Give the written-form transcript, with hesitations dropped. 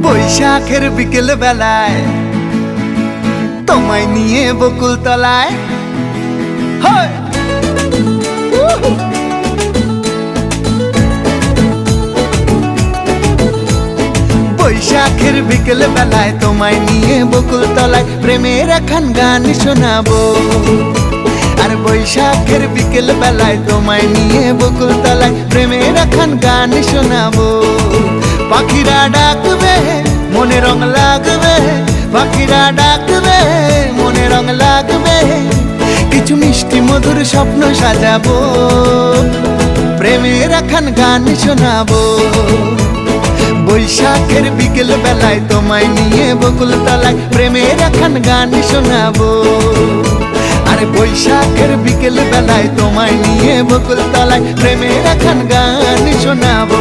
বৈশাখের বিকেল বেলায় তোমায় নিয়ে বকুল তলায় বৈশাখের বিকেল বেলায় তোমায় নিয়ে বকুল তলায় প্রেমের এখন গান শোনাবো। আর বৈশাখের বিকেল বেলায় তোমায় নিয়ে বকুল তলায় প্রেমের এখন গান শোনাবো। পাখিরা ডাকবে মনে রং লাগবে, পাখিরা ডাকবে মনে রং লাগবে, কিছু মিষ্টি মধুর স্বপ্ন সাজাবো, প্রেমের এখন গান শোনাবো। বৈশাখের বিকেল বেলায় তোমায় নিয়ে বকুল তলায় প্রেমের এখন গান শোনাবো। আর বৈশাখের বিকেল বেলায় তোমায় নিয়ে বকুল তলায় প্রেমের এখন গান শোনাবো।